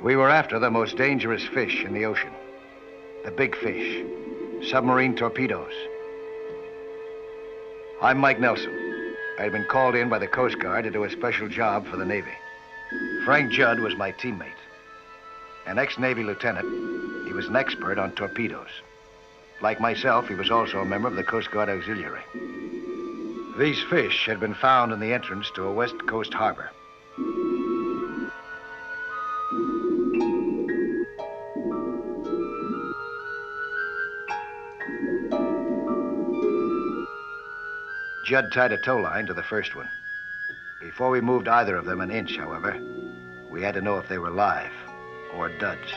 We were after the most dangerous fish in the ocean. The big fish. Submarine torpedoes. I'm Mike Nelson. I had been called in by the Coast Guard to do a special job for the Navy. Frank Judd was my teammate. An ex-Navy lieutenant, he was an expert on torpedoes. Like myself, he was also a member of the Coast Guard Auxiliary. These fish had been found in the entrance to a West Coast harbor. Judd tied a tow line to the first one. Before we moved either of them an inch, however, we had to know if they were live or duds.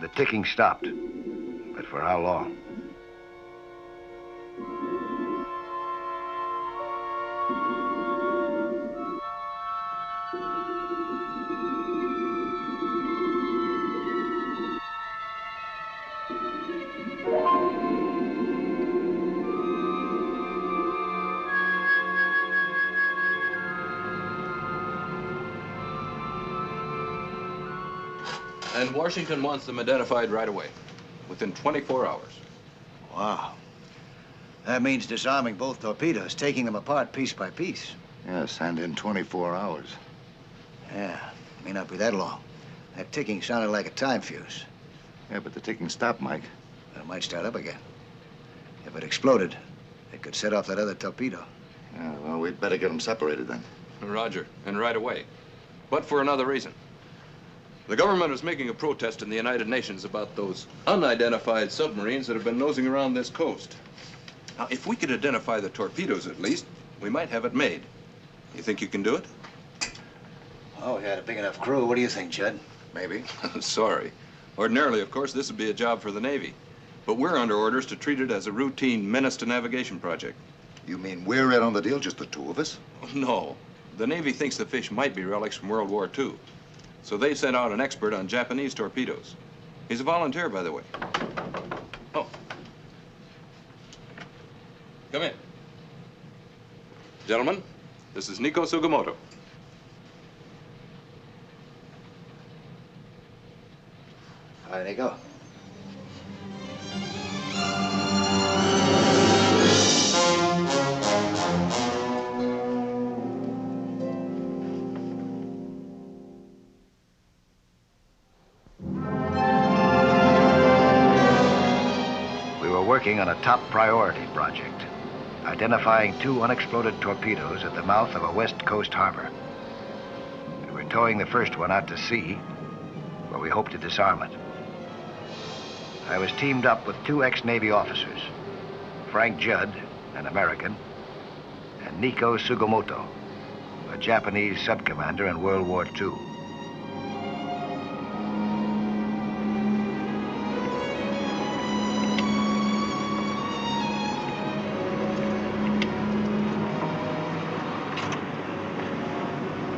The ticking stopped, but for how long? And Washington wants them identified right away, within 24 hours. Wow. That means disarming both torpedoes, taking them apart piece by piece. Yes, and in 24 hours. Yeah, may not be that long. That ticking sounded like a time fuse. Yeah, but the ticking stopped, Mike. It might start up again. If it exploded, it could set off that other torpedo. Yeah, well, we'd better get them separated then. Roger, and right away. But for another reason. The government is making a protest in the United Nations about those unidentified submarines that have been nosing around this coast. Now, if we could identify the torpedoes at least, we might have it made. You think you can do it? Oh, we had a big enough crew. What do you think, Judd? Maybe. Sorry. Ordinarily, of course, this would be a job for the Navy. But we're under orders to treat it as a routine menace to navigation project. You mean we're in on the deal, just the two of us? No. The Navy thinks the fish might be relics from World War II. So they sent out an expert on Japanese torpedoes. He's a volunteer, by the way. Oh. Come in. Gentlemen, this is Nico Sugimoto. Hi, Nico. Working on a top priority project, identifying 2 unexploded torpedoes at the mouth of a West Coast harbor. We were towing the first one out to sea, where we hoped to disarm it. I was teamed up with 2 ex-Navy officers, Frank Judd, an American, and Nico Sugimoto, a Japanese subcommander in World War II.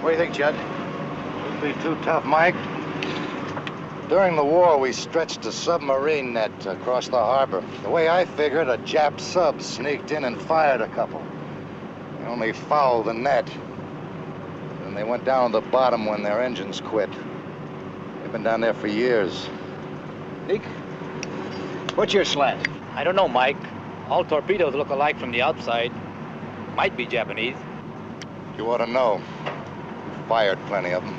What do you think, Judd? Wouldn't be too tough, Mike. During the war, we stretched a submarine net across the harbor. The way I figured, a Jap sub sneaked in and fired a couple. They only fouled the net. And they went down to the bottom when their engines quit. They've been down there for years. Nick, what's your slant? I don't know, Mike. All torpedoes look alike from the outside. Might be Japanese. You ought to know. Fired plenty of them.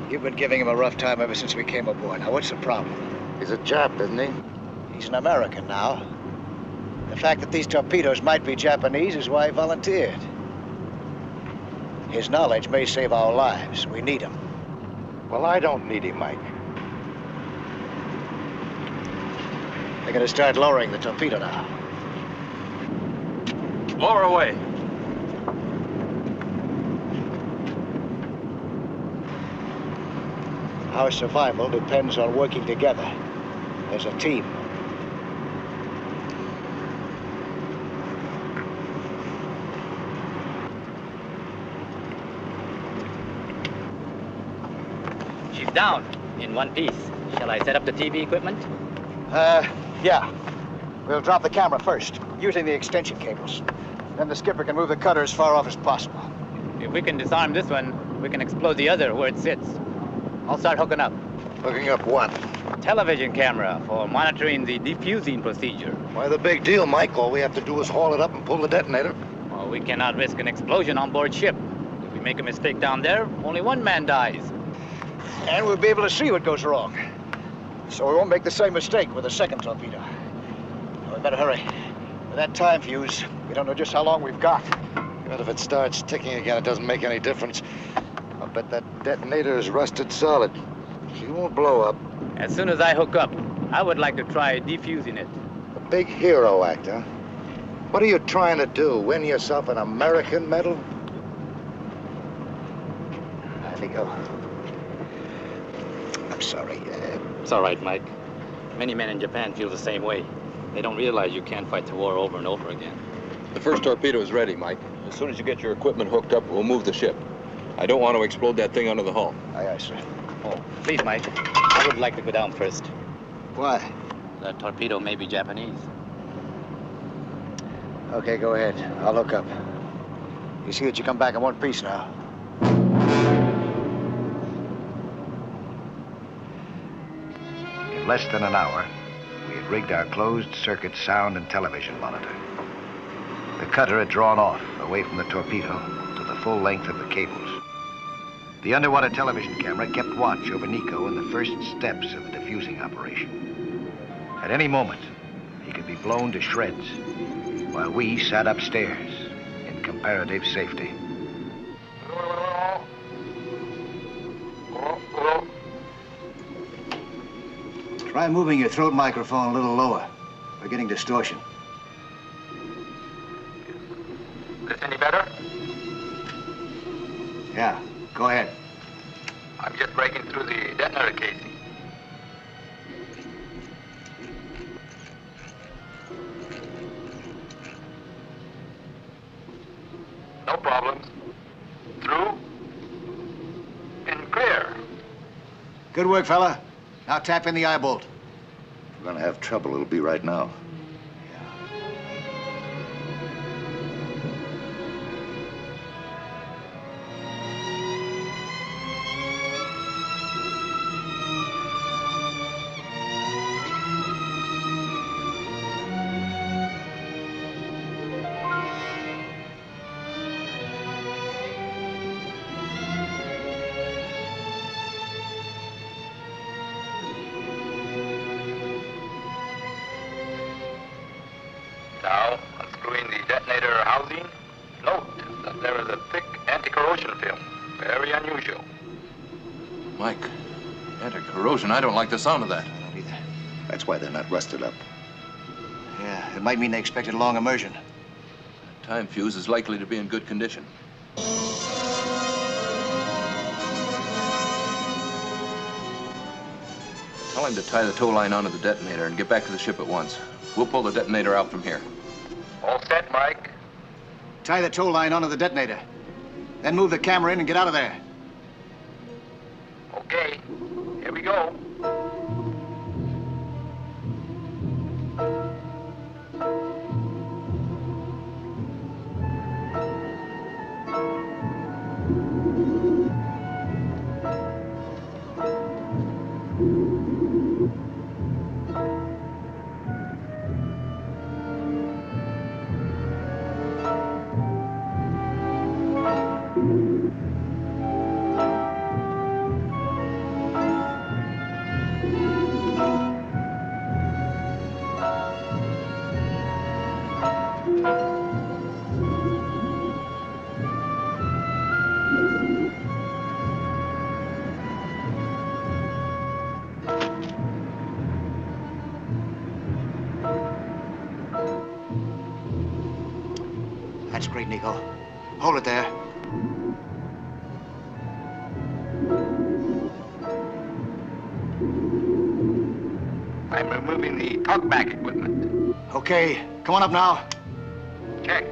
You've been giving him a rough time ever since we came aboard. Now, what's the problem? He's a Jap, isn't he? He's an American now. The fact that these torpedoes might be Japanese is why he volunteered. His knowledge may save our lives. We need him. Well, I don't need him, Mike. They're going to start lowering the torpedo now. Lower away. Our survival depends on working together as a team. down in one piece. Shall I set up the TV equipment? Yeah. We'll drop the camera first, using the extension cables. Then the skipper can move the cutter as far off as possible. If we can disarm this one, we can explode the other where it sits. I'll start hooking up. Hooking up what? Television camera for monitoring the defusing procedure. Why the big deal, Mike? All we have to do is haul it up and pull the detonator. Well, we cannot risk an explosion on board ship. If we make a mistake down there, only one man dies. And we'll be able to see what goes wrong. So we won't make the same mistake with a second torpedo. We better hurry. With that time fuse, we don't know just how long we've got. But if it starts ticking again, it doesn't make any difference. I'll bet that detonator is rusted solid. She won't blow up. As soon as I hook up, I would like to try defusing it. A big hero act, huh? What are you trying to do? Win yourself an American medal? I think I'm sorry. It's all right, Mike. Many men in Japan feel the same way. They don't realize you can't fight the war over and over again. The first torpedo is ready, Mike. As soon as you get your equipment hooked up, we'll move the ship. I don't want to explode that thing under the hull. Aye, aye, sir. Oh, please, Mike. I would like to go down first. Why? That torpedo may be Japanese. Okay, go ahead. I'll hook up. You see that you come back in one piece now. In less than an hour, we had rigged our closed-circuit sound and television monitor. The cutter had drawn off, away from the torpedo, to the full length of the cables. The underwater television camera kept watch over Nico in the first steps of the defusing operation. At any moment, he could be blown to shreds, while we sat upstairs in comparative safety. Try moving your throat microphone a little lower. We're getting distortion. This any better? Yeah, go ahead. I'm just breaking through the detonator casing. No problems. Through and clear. Good work, fella. Now tap in the eye bolt. If we're gonna have trouble, it'll be right now. Now, unscrewing the detonator housing, note that there is a thick anti-corrosion film. Very unusual. Mike, anti-corrosion, I don't like the sound of that. I don't either. That's why they're not rusted up. Yeah, it might mean they expected a long immersion. Time fuse is likely to be in good condition. Tell him to tie the tow line onto the detonator and get back to the ship at once. We'll pull the detonator out from here. All set, Mike? Tie the tow line onto the detonator. Then move the camera in and get out of there. Okay, here we go. That's great, Nico. Hold it there. I'm removing the talkback equipment. Okay, come on up now. Check.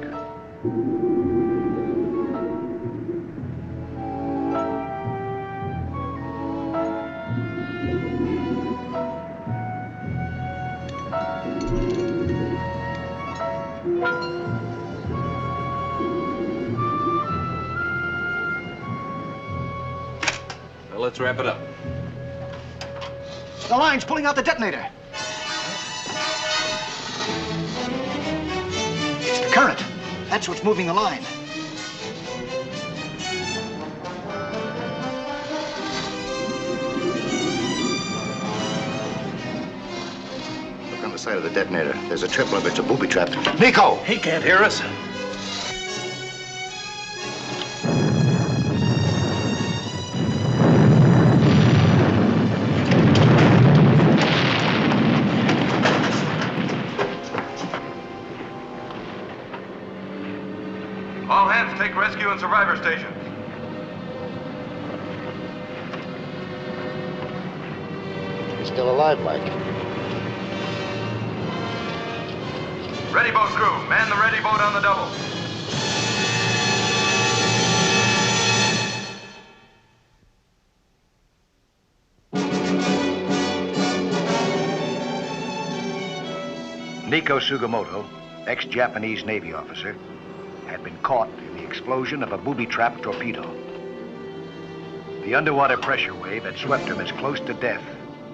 let's wrap it up. The line's pulling out the detonator. It's the current. That's what's moving the line. Look on the side of the detonator. There's a triple of it. It's a booby trap. Nico! He can't hear us. All hands take rescue and survivor stations. He's still alive, Mike. Ready boat crew, man the ready boat on the double. Nico Sugimoto, ex-Japanese Navy officer, had been caught in the explosion of a booby-trapped torpedo. The underwater pressure wave had swept him as close to death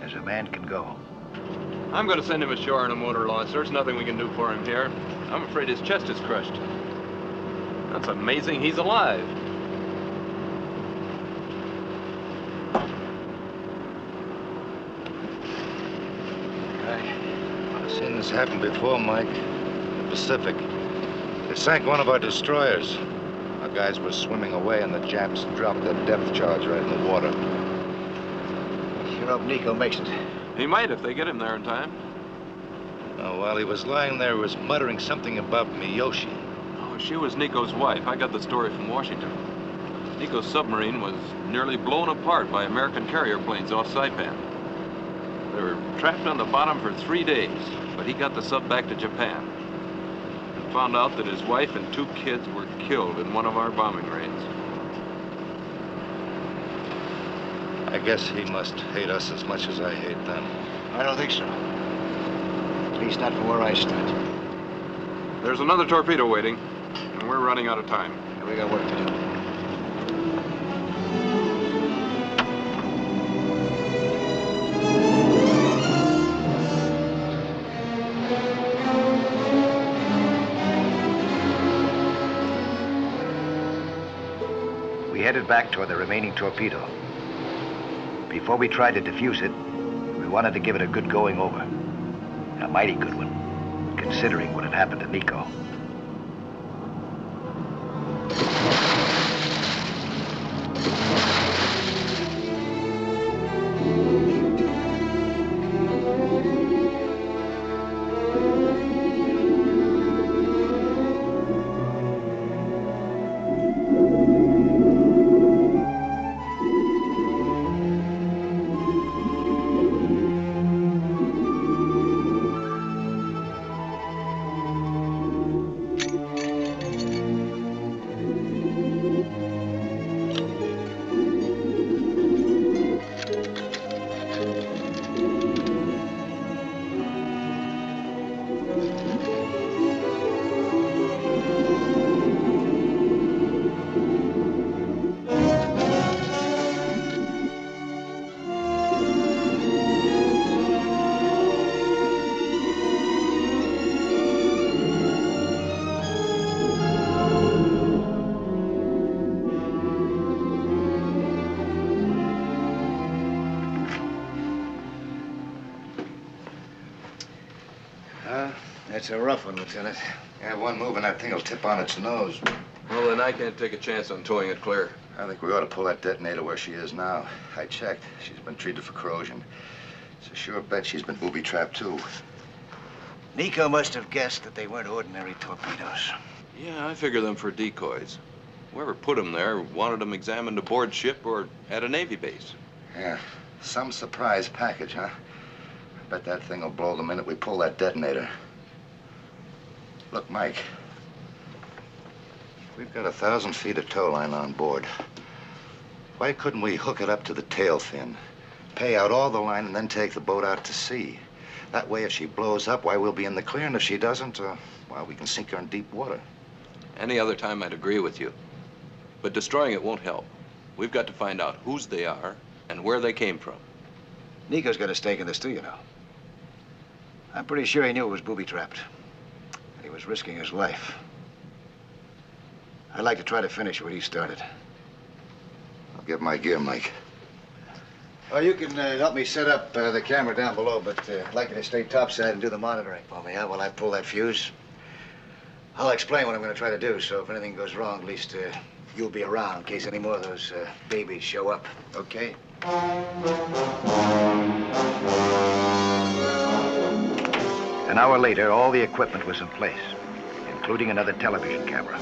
as a man can go. I'm going to send him ashore in a motor launch. There's nothing we can do for him here. I'm afraid his chest is crushed. That's amazing. He's alive. I've seen this happen before, Mike. In the Pacific. They sank one of our destroyers. Our guys were swimming away and the Japs dropped their depth charge right in the water. Sure hope Nico makes it. He might if they get him there in time. Oh, while he was lying there, he was muttering something about Miyoshi. Oh, she was Nico's wife. I got the story from Washington. Nico's submarine was nearly blown apart by American carrier planes off Saipan. They were trapped on the bottom for 3 days, but he got the sub back to Japan. And found out that his wife and 2 kids were killed in one of our bombing raids. I guess he must hate us as much as I hate them. I don't think so. At least not from where I stood. There's another torpedo waiting, and we're running out of time. We got work to do. We headed back toward the remaining torpedo. Before we tried to defuse it, we wanted to give it a good going over. A mighty good one, considering what had happened to Nico. That's a rough one, Lieutenant. Yeah, one move and that thing will tip on its nose. Well, then I can't take a chance on towing it clear. I think we ought to pull that detonator where she is now. I checked. She's been treated for corrosion. It's a sure bet she's been booby-trapped, too. Nico must have guessed that they weren't ordinary torpedoes. Yeah, I figure them for decoys. Whoever put them there wanted them examined aboard ship or at a Navy base. Yeah, some surprise package, huh? I bet that thing will blow the minute we pull that detonator. Look, Mike, we've got 1,000 feet of tow line on board. Why couldn't we hook it up to the tail fin, pay out all the line, and then take the boat out to sea? That way, if she blows up, why, we'll be in the clear, and if she doesn't, well, we can sink her in deep water. Any other time I'd agree with you. But destroying it won't help. We've got to find out whose they are, and where they came from. Nico's got a stake in this too, you know. I'm pretty sure he knew it was booby-trapped. And he was risking his life. I'd like to try to finish what he started. I'll get my gear, Mike. Well, you can help me set up the camera down below, but I'd like you to stay topside and do the monitoring for me, while I pull that fuse. I'll explain what I'm going to try to do, so if anything goes wrong, at least you'll be around in case any more of those babies show up, okay? An hour later, all the equipment was in place, including another television camera.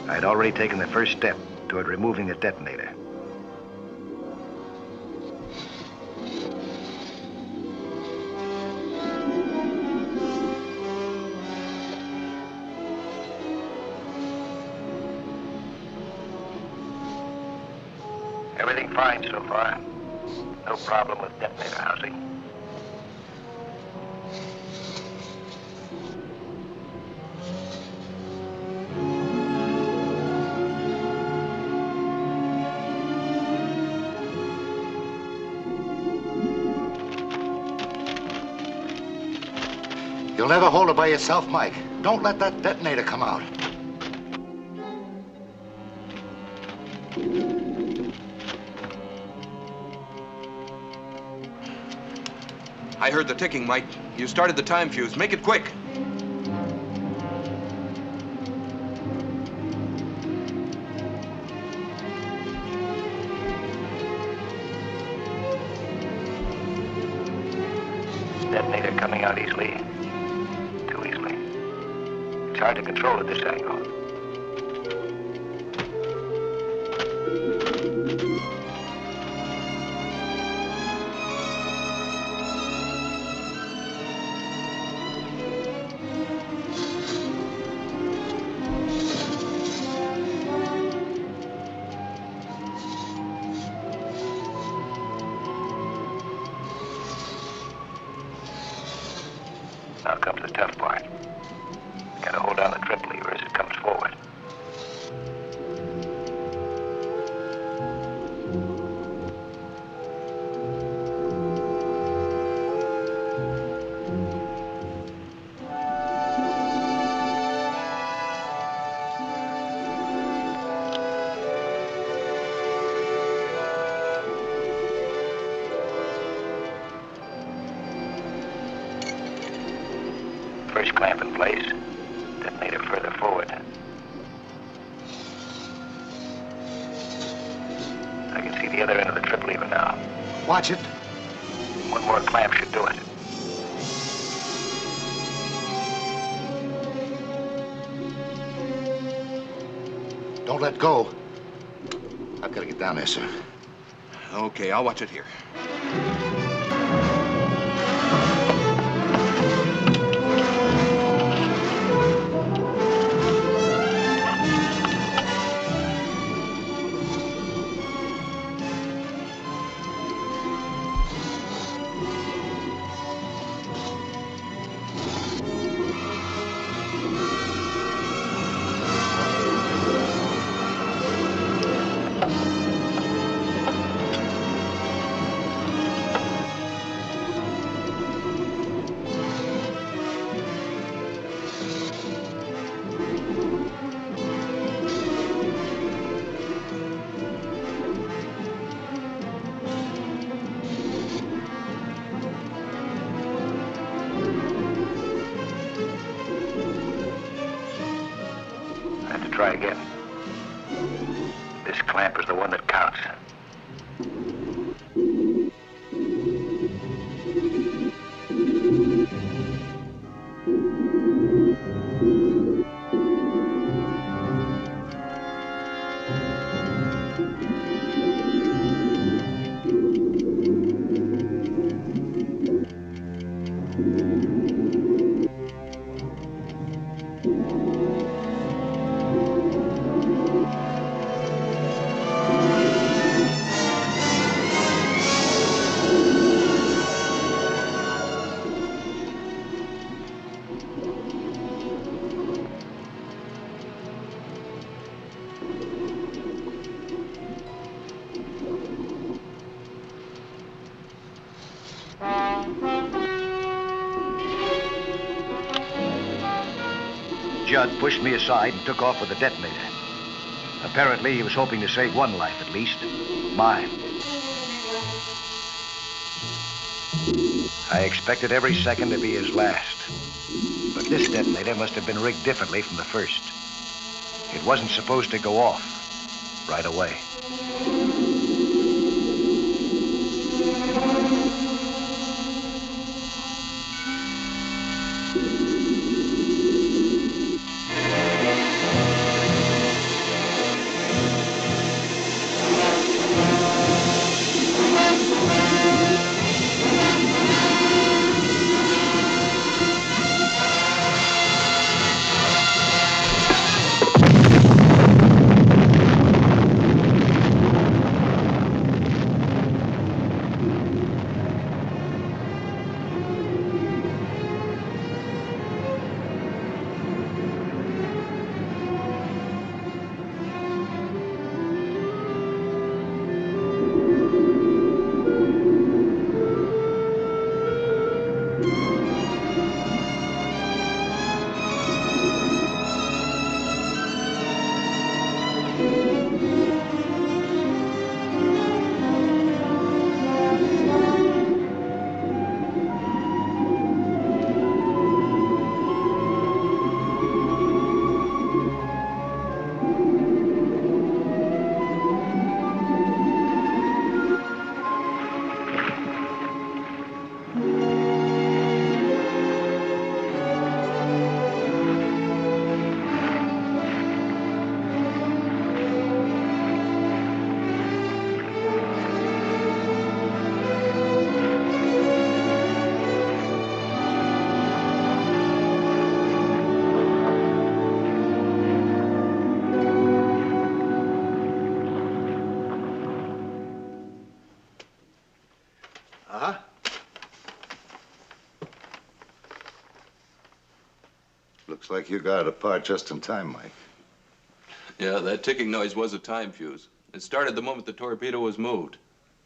I had already taken the first step toward removing the detonator. Everything fine so far. No problem with detonator housing. You'll never hold it by yourself, Mike. Don't let that detonator come out. I heard the ticking, Mike. You started the time fuse. Make it quick. Detonator coming out easily. Too easily. It's hard to control at this angle. Now comes the tough part. Gotta hold down the trip lever as it comes forward. First clamp in place. Detonator further forward. I can see the other end of the trip lever now. Watch it. One more clamp should do it. Don't let go. I've got to get down there, sir. Okay, I'll watch it here. Try again. This clamp is the one that counts. Judd pushed me aside and took off with the detonator. Apparently, he was hoping to save one life at least, mine. I expected every second to be his last. But this detonator must have been rigged differently from the first. It wasn't supposed to go off right away. Looks like you got it apart just in time, Mike. Yeah, that ticking noise was a time fuse. It started the moment the torpedo was moved.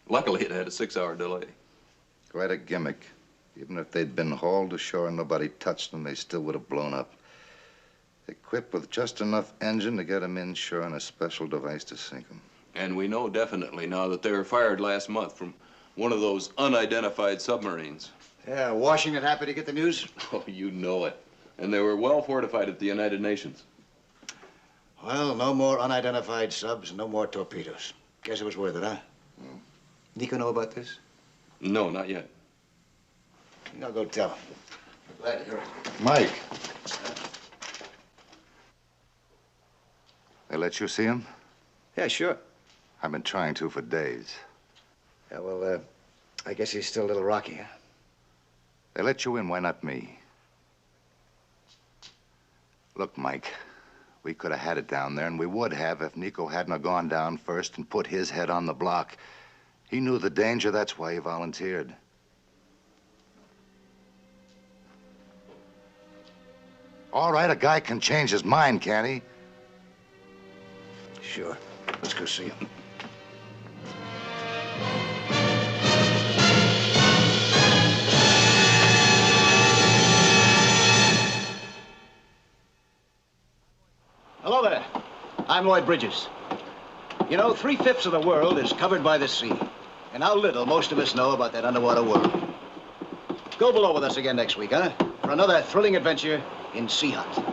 Luckily, it had a 6-hour delay. Quite a gimmick. Even if they'd been hauled ashore and nobody touched them, they still would have blown up. Equipped with just enough engine to get them inshore and a special device to sink them. And we know definitely now that they were fired last month from one of those unidentified submarines. Yeah, Washington happy to get the news? Oh, you know it. And they were well fortified at the United Nations. Well, no more unidentified subs, no more torpedoes. Guess it was worth it, huh? Nico know about this? No, not yet. I'll go tell him. Glad to hear it. Mike. They let you see him? Yeah, sure. I've been trying to for days. Yeah, well, I guess he's still a little rocky, huh? They let you in, why not me? Look, Mike, we could have had it down there, and we would have if Nico hadn't have gone down first and put his head on the block. He knew the danger, that's why he volunteered. All right, a guy can change his mind, can't he? Sure. Let's go see him. Hello there. I'm Lloyd Bridges. You know, 3/5 of the world is covered by the sea. And how little most of us know about that underwater world. Go below with us again next week, huh? For another thrilling adventure in Sea Hunt.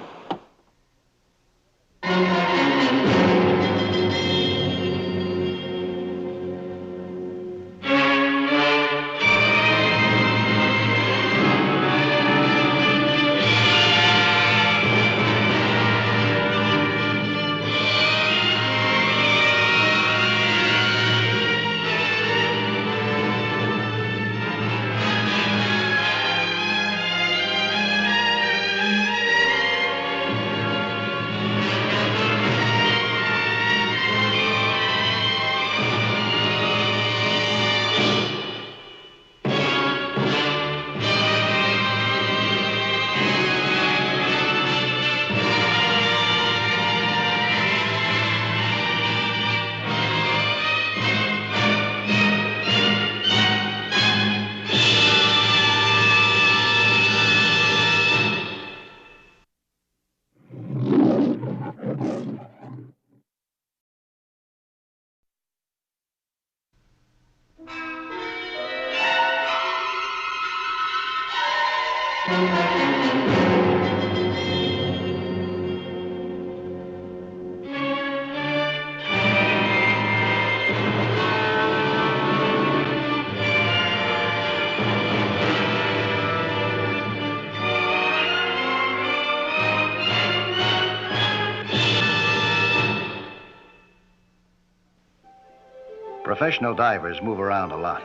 Professional divers move around a lot.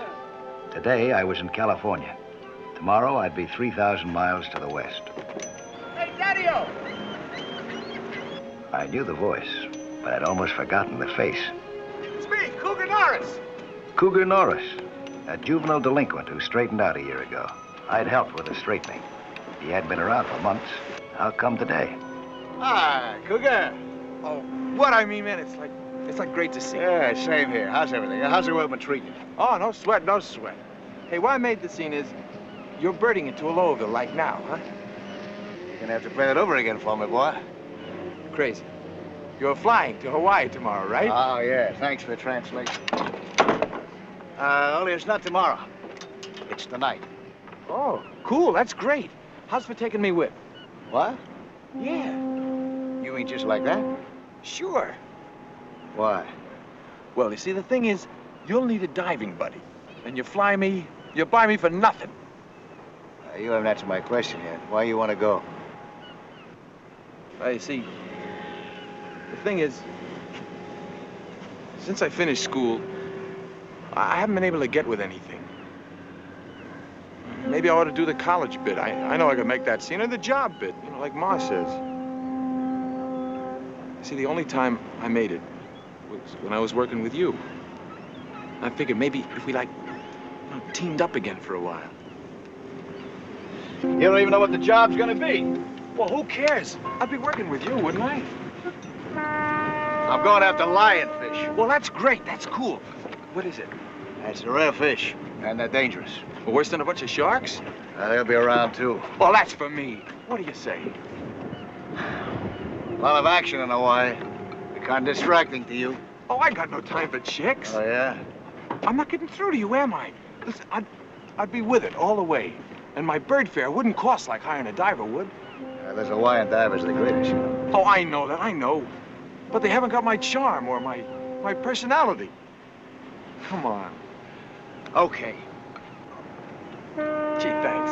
Today, I was in California. Tomorrow, I'd be 3,000 miles to the west. Hey, Daddy-O! I knew the voice, but I'd almost forgotten the face. It's me, Cougar Norris. Cougar Norris, a juvenile delinquent who straightened out a year ago. I'd helped with the straightening. He hadn't been around for months. How come today? Hi, Cougar. Oh, what I mean, man, it's like great to see you. Yeah, same here. How's everything? How's the world been treating you? Oh, no sweat, no sweat. Hey, why I made the scene is you're birding into Louisville like now, huh? You're gonna have to play it over again for me, boy. Crazy. You're flying to Hawaii tomorrow, right? Oh, yeah. Thanks for the translation. Only it's not tomorrow. It's tonight. Oh, cool. That's great. How's for taking me with? What? Yeah. You mean just like that? Sure. Why? Well, you see, the thing is, you'll need a diving buddy. And you buy me for nothing. You haven't answered my question yet. Why you want to go? Well, you see, the thing is, since I finished school, I haven't been able to get with anything. Maybe I ought to do the college bit. I know I can make that scene, or the job bit, you know, like Ma says. See, the only time I made it was when I was working with you. I figured maybe if we, teamed up again for a while. You don't even know what the job's gonna be. Well, who cares? I'd be working with you, wouldn't I? I'm going after lionfish. Well, that's great. That's cool. What is it? That's a rare fish, and they're dangerous. Worse than a bunch of sharks? They'll be around, too. Well, that's for me. What do you say? A lot of action in Hawaii. Kind of distracting to you. Oh, I got no time for chicks. Oh, yeah? I'm not getting through to you, am I? Listen, I'd be with it all the way. And my bird fare wouldn't cost like hiring a diver would. Those Hawaiian divers are the greatest, you know. Oh, I know that, I know. But they haven't got my charm or my personality. Come on. Okay. Gee, thanks.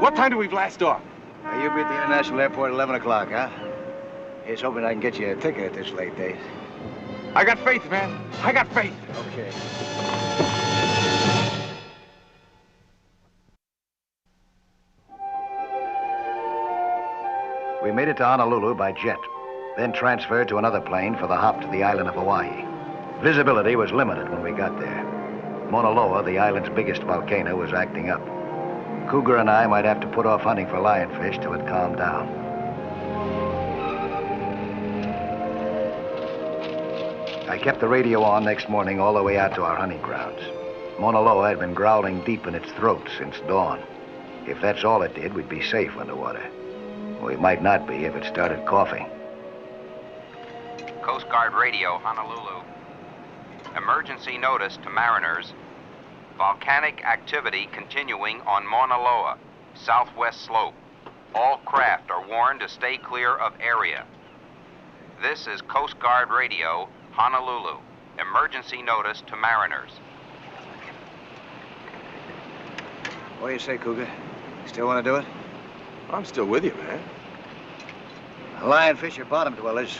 What time do we blast off? You'll be at the International Airport at 11 o'clock, huh? Here's hoping I can get you a ticket at this late date. I got faith, man. I got faith. Okay. We made it to Honolulu by jet, then transferred to another plane for the hop to the island of Hawaii. Visibility was limited when we got there. Mauna Loa, the island's biggest volcano, was acting up. Cougar and I might have to put off hunting for lionfish till it calmed down. I kept the radio on next morning all the way out to our hunting grounds. Mauna Loa had been growling deep in its throat since dawn. If that's all it did, we'd be safe underwater. We might not be if it started coughing. Coast Guard Radio, Honolulu. Emergency notice to mariners. Volcanic activity continuing on Mauna Loa, southwest slope. All craft are warned to stay clear of area. This is Coast Guard Radio, Honolulu. Emergency notice to mariners. What do you say, Cougar? Still want to do it? I'm still with you, man. Lionfish are bottom dwellers.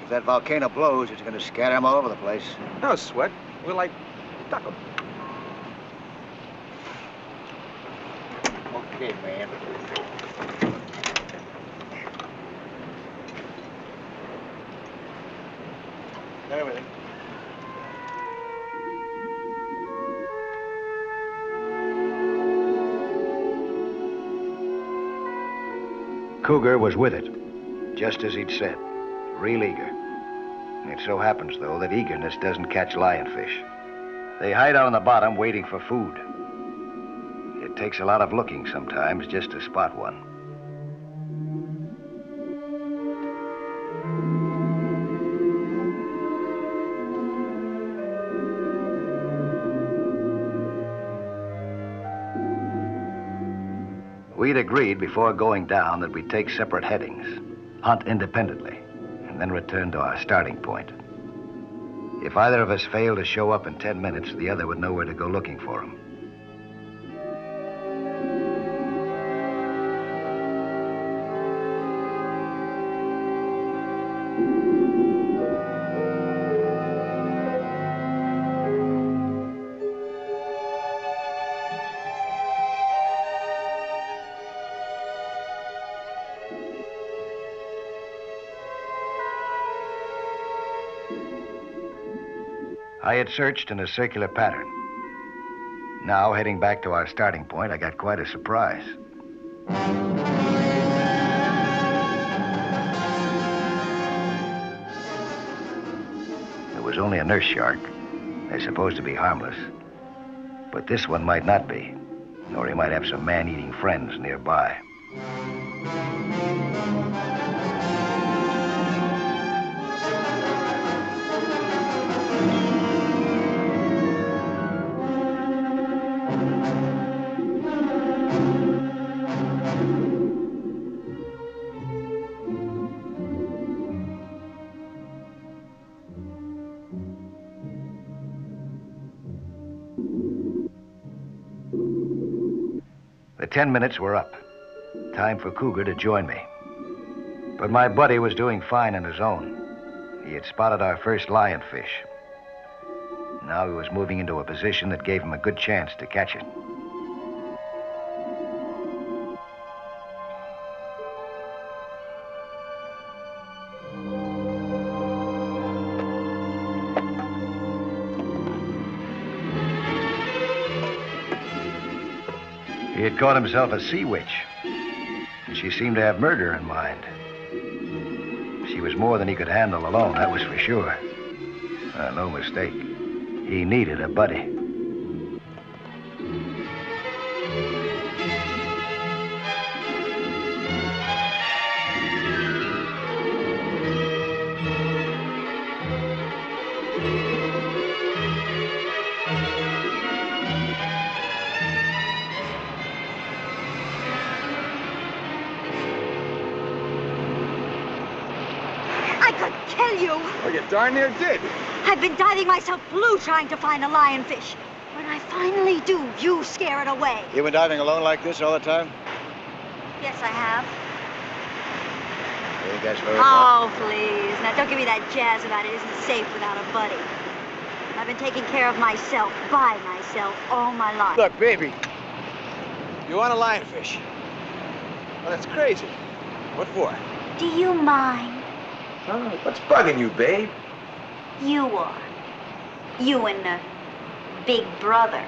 If that volcano blows, it's going to scatter them all over the place. No sweat. We're like duck 'em. Okay, man. Everything. Cougar was with it, just as he'd said, real eager. It so happens, though, that eagerness doesn't catch lionfish. They hide out on the bottom waiting for food. It takes a lot of looking sometimes just to spot one. We'd agreed before going down that we'd take separate headings, hunt independently, and then return to our starting point. If either of us failed to show up in 10 minutes, the other would know where to go looking for him. I had searched in a circular pattern. Now, heading back to our starting point, I got quite a surprise. It was only a nurse shark. They're supposed to be harmless. But this one might not be, or he might have some man-eating friends nearby. The 10 minutes were up. Time for Cougar to join me. But my buddy was doing fine on his own. He had spotted our first lionfish. Now he was moving into a position that gave him a good chance to catch it. He had caught himself a sea witch. She seemed to have murder in mind. She was more than he could handle alone, that was for sure. No mistake. He needed a buddy. Well, you darn near did. I've been diving myself blue trying to find a lionfish. When I finally do, you scare it away. You been diving alone like this all the time? Yes, I have. You guys very Oh, please. Now, don't give me that jazz about it isn't safe without a buddy. I've been taking care of myself, by myself, all my life. Look, baby. You want a lionfish? Well, that's crazy. What for? Do you mind? Oh, what's bugging you, babe? You are. You and the big brother.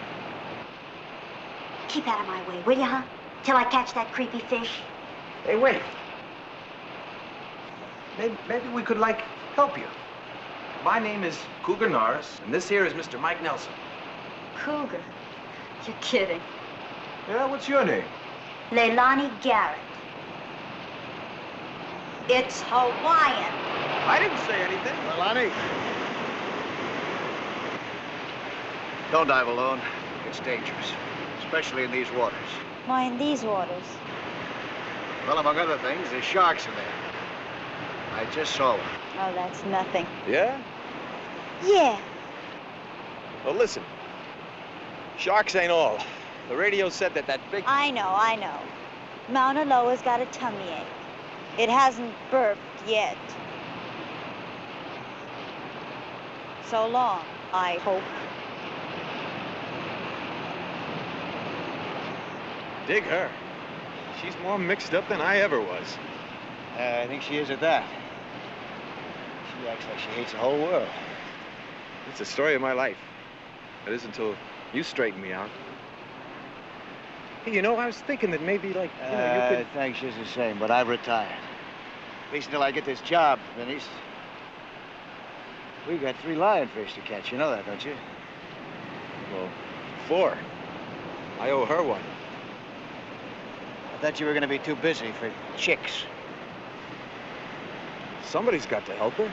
Keep out of my way, will you, huh? Till I catch that creepy fish. Hey, wait. Maybe we could, like, help you. My name is Cougar Norris, and this here is Mr. Mike Nelson. Cougar? You're kidding. Yeah, what's your name? Leilani Garrett. It's Hawaiian. I didn't say anything. Leilani. Don't dive alone. It's dangerous, especially in these waters. Why in these waters? Well, among other things, there's sharks in there. I just saw one. Oh, that's nothing. Yeah? Yeah. Well, listen. Sharks ain't all. The radio said that big... I know. Mauna Loa's got a tummy ache. It hasn't burped yet. So long, I hope. Dig her. She's more mixed up than I ever was. I think she is at that. She acts like she hates the whole world. It's the story of my life. That is until you straighten me out. Hey, you know, I was thinking that maybe, like, you could... Thanks just the same, but I've retired. At least until I get this job finished. We've got 3 lionfish to catch. You know that, don't you? Well, 4. I owe her one. I thought you were going to be too busy for chicks. Somebody's got to help her.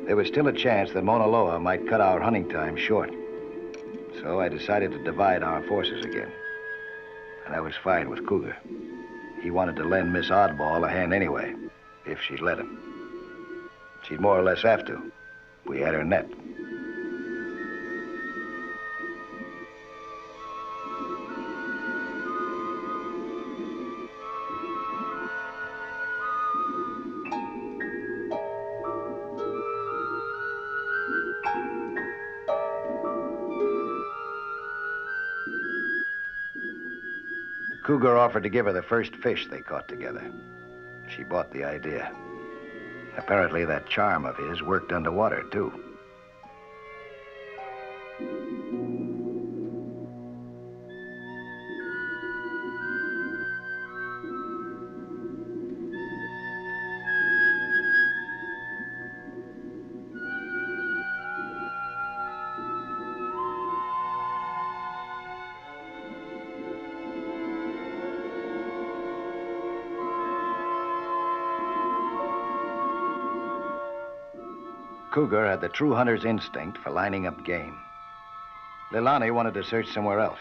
There was still a chance that Mauna Loa might cut our hunting time short. So I decided to divide our forces again. And I was fine with Cougar. He wanted to lend Miss Oddball a hand anyway, if she'd let him. She'd more or less have to. We had her net. Cougar offered to give her the first fish they caught together. She bought the idea. Apparently, that charm of his worked underwater, too. Cougar had the true hunter's instinct for lining up game. Leilani wanted to search somewhere else,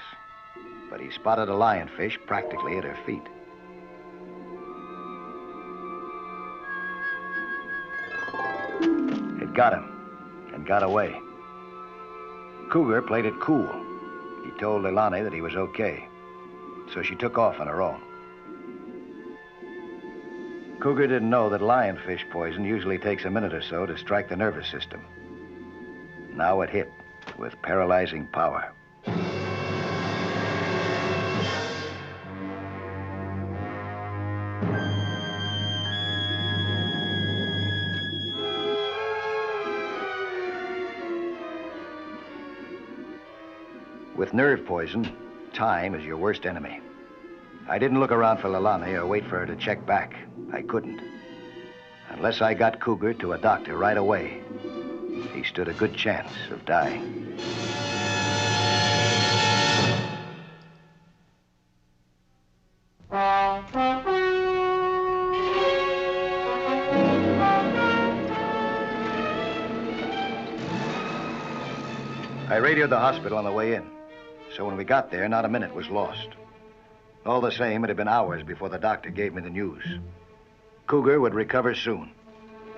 but he spotted a lionfish practically at her feet. It got him and got away. Cougar played it cool. He told Leilani that he was okay, so she took off on her own. Cougar didn't know that lionfish poison usually takes a minute or so to strike the nervous system. Now it hit with paralyzing power. With nerve poison, time is your worst enemy. I didn't look around for Leilani or wait for her to check back. I couldn't. Unless I got Cougar to a doctor right away, he stood a good chance of dying. I radioed the hospital on the way in, so when we got there, not a minute was lost. All the same, it had been hours before the doctor gave me the news. Cougar would recover soon,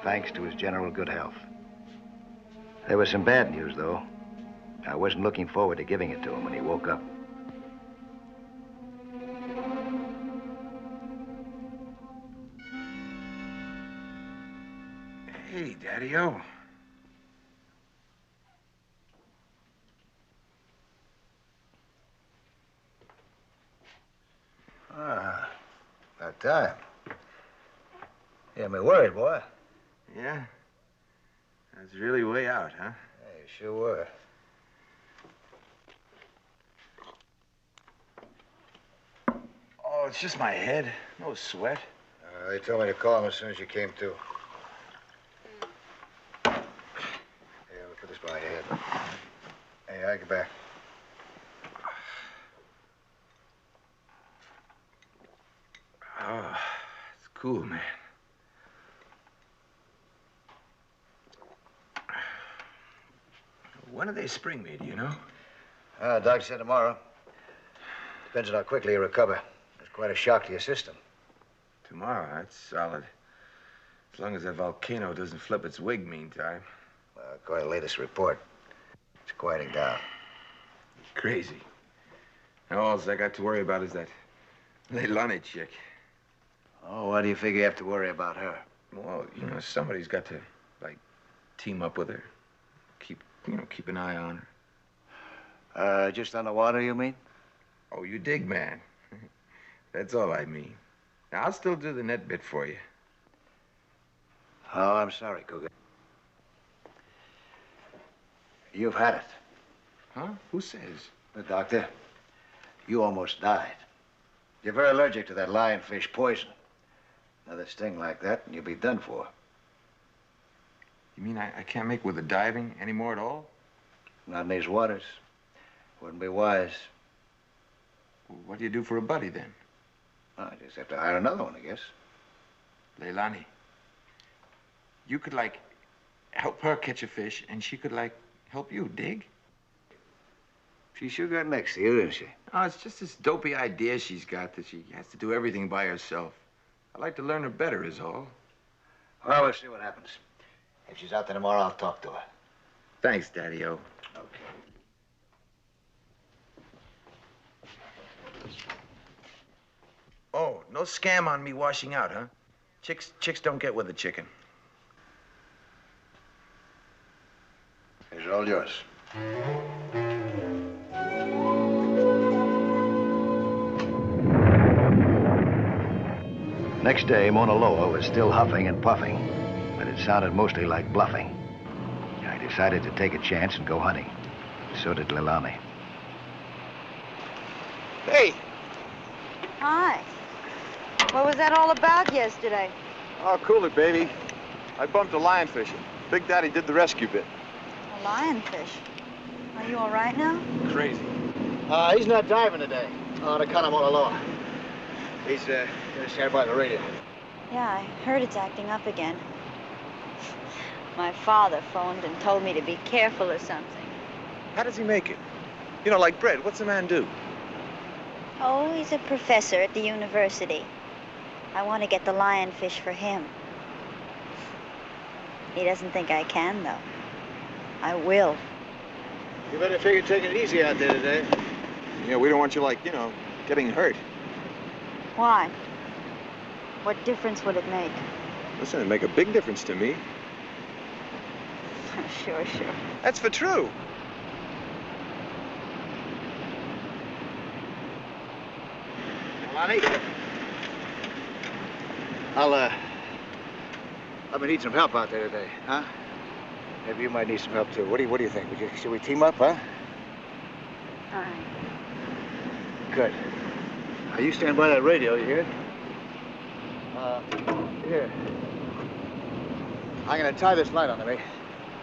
thanks to his general good health. There was some bad news, though. I wasn't looking forward to giving it to him when he woke up. Hey, Daddy-O. Ah, about time. You had me worried, boy. Yeah? I was really way out, huh? Yeah, you sure were. Oh, it's just my head. No sweat. They told me to call him as soon as you came to. Here, we'll put this by your head. Hey, I get back. Oh, it's cool, man. When do they spring me, do you know? Doc said tomorrow. Depends on how quickly you recover. It's quite a shock to your system. Tomorrow, that's solid. As long as that volcano doesn't flip its wig meantime. According to the latest report, it's quieting down. Crazy. Now all I got to worry about is that Leilani chick. Oh, why do you figure you have to worry about her? Well, you know, somebody's got to, like, team up with her. Keep an eye on her. Just on the water, you mean? Oh, you dig, man. That's all I mean. Now, I'll still do the net bit for you. Oh, I'm sorry, Cougar. You've had it. Huh? Who says? The doctor. You almost died. You're very allergic to that lionfish poison. Another sting like that, and you'll be done for. You mean I can't make with the diving anymore at all? Not in these waters. Wouldn't be wise. Well, what do you do for a buddy, then? I just have to hire another one, I guess. Leilani, you could, like, help her catch a fish, and she could, like, help you, dig? She sure got next to you, didn't she? Oh, it's just this dopey idea she's got that she has to do everything by herself. I'd like to learn her better, is all. Well, we'll see what happens. If she's out there tomorrow, I'll talk to her. Thanks, Daddy-O. Okay. Oh, no scam on me washing out, huh? Chicks don't get with a chicken. It's all yours. Next day, Mauna Loa was still huffing and puffing, but it sounded mostly like bluffing. I decided to take a chance and go hunting. So did Leilani. Hey! Hi. What was that all about yesterday? Oh, cool it, baby. I bumped a lionfish. Big Daddy did the rescue bit. A lionfish. Are you all right now? Crazy. He's not diving today on account of Mauna Loa. He's gonna stand by the radio. Yeah, I heard it's acting up again. My father phoned and told me to be careful or something. How does he make it? You know, like bread, what's a man do? Oh, he's a professor at the university. I want to get the lionfish for him. He doesn't think I can, though. I will. You better figure taking it easy out there today. Yeah, we don't want you, like, getting hurt. Why? What difference would it make? Listen, it'd make a big difference to me. Sure. That's for true. Lonnie? I'm gonna need some help out there today, huh? Maybe you might need some help, too. What do you think? Should we team up, huh? All right. Good. Now, you stand by that radio, you hear? Here. I'm gonna tie this light onto me.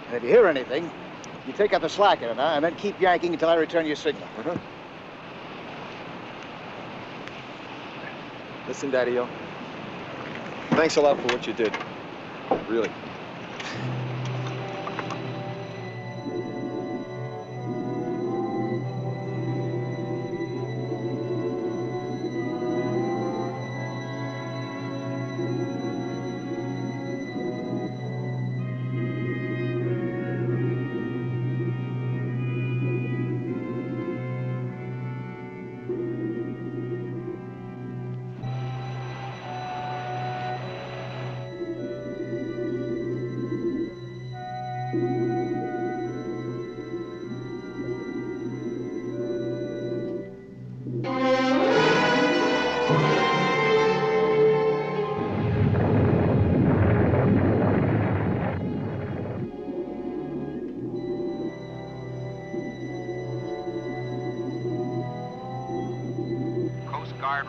And if you hear anything, you take up the slack in it, huh? And then keep yanking until I return your signal. Uh-huh. Listen, Daddy-O. Thanks a lot for what you did. Really.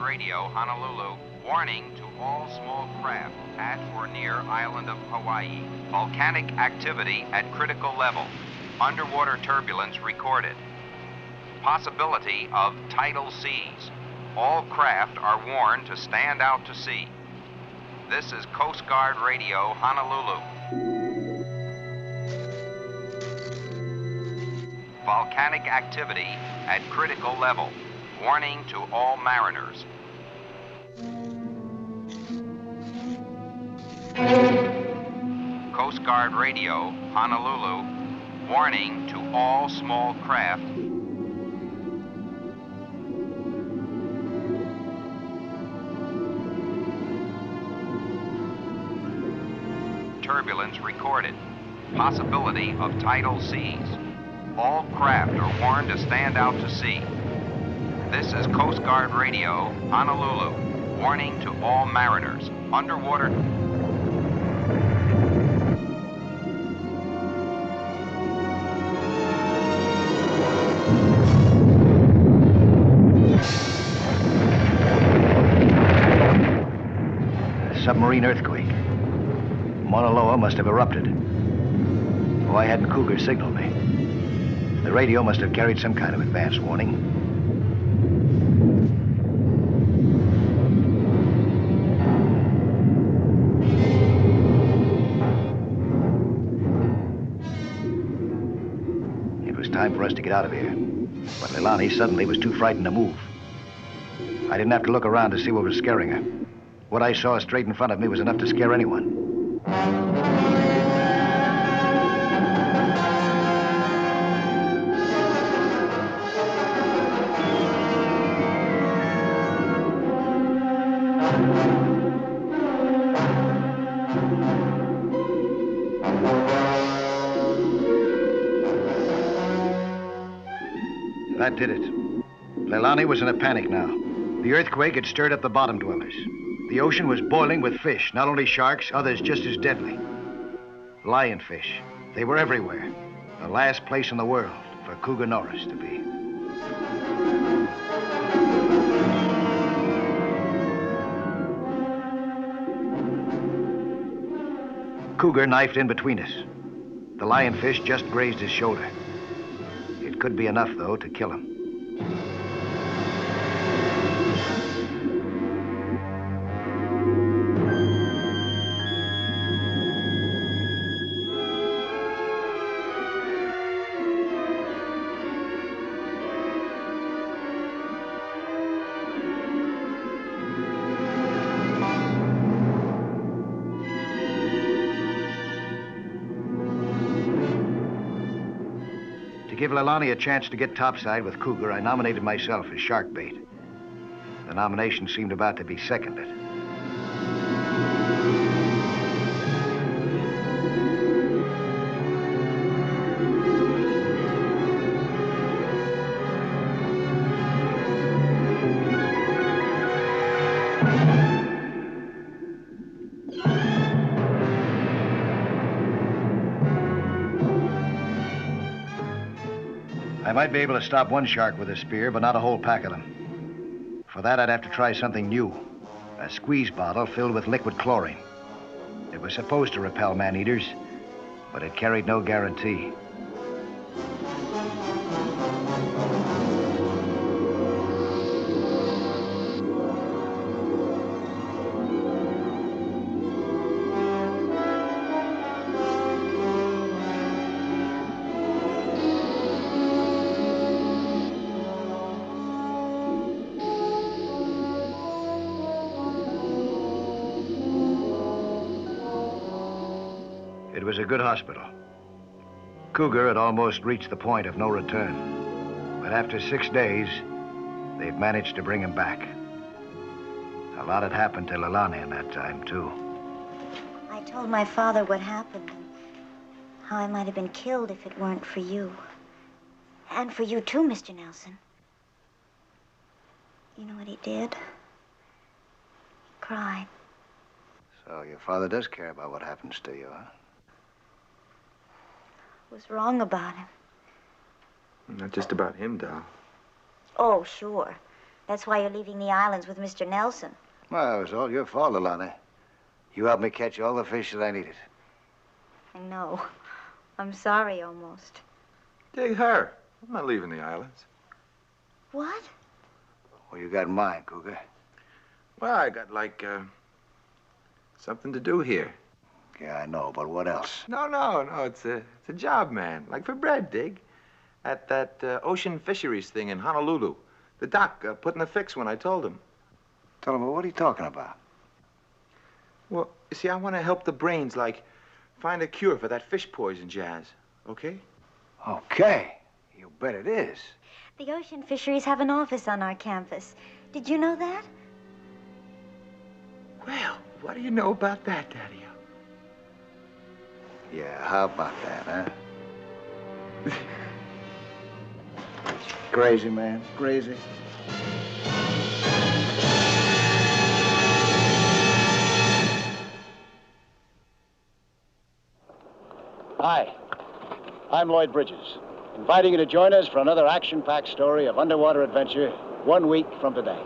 Radio, Honolulu, warning to all small craft at or near island of Hawaii. Volcanic activity at critical level. Underwater turbulence recorded. Possibility of tidal seas. All craft are warned to stand out to sea. This is Coast Guard Radio, Honolulu. Volcanic activity at critical level. Warning to all mariners. Coast Guard Radio, Honolulu. Warning to all small craft. Turbulence recorded. Possibility of tidal seas. All craft are warned to stand out to sea. This is Coast Guard Radio, Honolulu. Warning to all mariners. Underwater. Submarine earthquake. Mauna Loa must have erupted. Why hadn't Cougar signaled me? The radio must have carried some kind of advance warning. time for us to get out of here. But Leilani suddenly was too frightened to move. I didn't have to look around to see what was scaring her. What I saw straight in front of me was enough to scare anyone. That did it. Leilani was in a panic now. The earthquake had stirred up the bottom dwellers. The ocean was boiling with fish, not only sharks, others just as deadly. Lionfish. They were everywhere. The last place in the world for Cougar Norris to be. Cougar knifed in between us. The lionfish just grazed his shoulder. It could be enough, though, to kill him. To give Leilani a chance to get topside with Cougar, I nominated myself as shark bait. The nomination seemed about to be seconded. I might be able to stop one shark with a spear, but not a whole pack of them. For that, I'd have to try something new. A squeeze bottle filled with liquid chlorine. It was supposed to repel man-eaters, but it carried no guarantee. It was a good hospital. Cougar had almost reached the point of no return. But after 6 days, they've managed to bring him back. A lot had happened to Leilani in that time, too. I told my father what happened and how I might have been killed if it weren't for you. And for you, too, Mr. Nelson. You know what he did? He cried. So your father does care about what happens to you, huh? Was wrong about him. Not just about him, Doll. Oh, sure. That's why you're leaving the islands with Mr. Nelson. Well, it was all your fault, Leilani. You helped me catch all the fish that I needed. I know. I'm sorry, almost. Dig her. I'm not leaving the islands. What? Well, you got in mind, Cougar. Well, I got, something to do here. Yeah, I know, but what else? No, it's a job, man. Like for bread, Dig. At that ocean fisheries thing in Honolulu. The doc put in a fix when I told him. Tell him, what are you talking about? Well, you see, I want to help the brains, find a cure for that fish poison jazz, okay? Okay. You bet it is. The ocean fisheries have an office on our campus. Did you know that? Well, what do you know about that, Daddy? Yeah, how about that, huh? Crazy, man. Crazy. Hi, I'm Lloyd Bridges, inviting you to join us for another action-packed story of underwater adventure 1 week from today.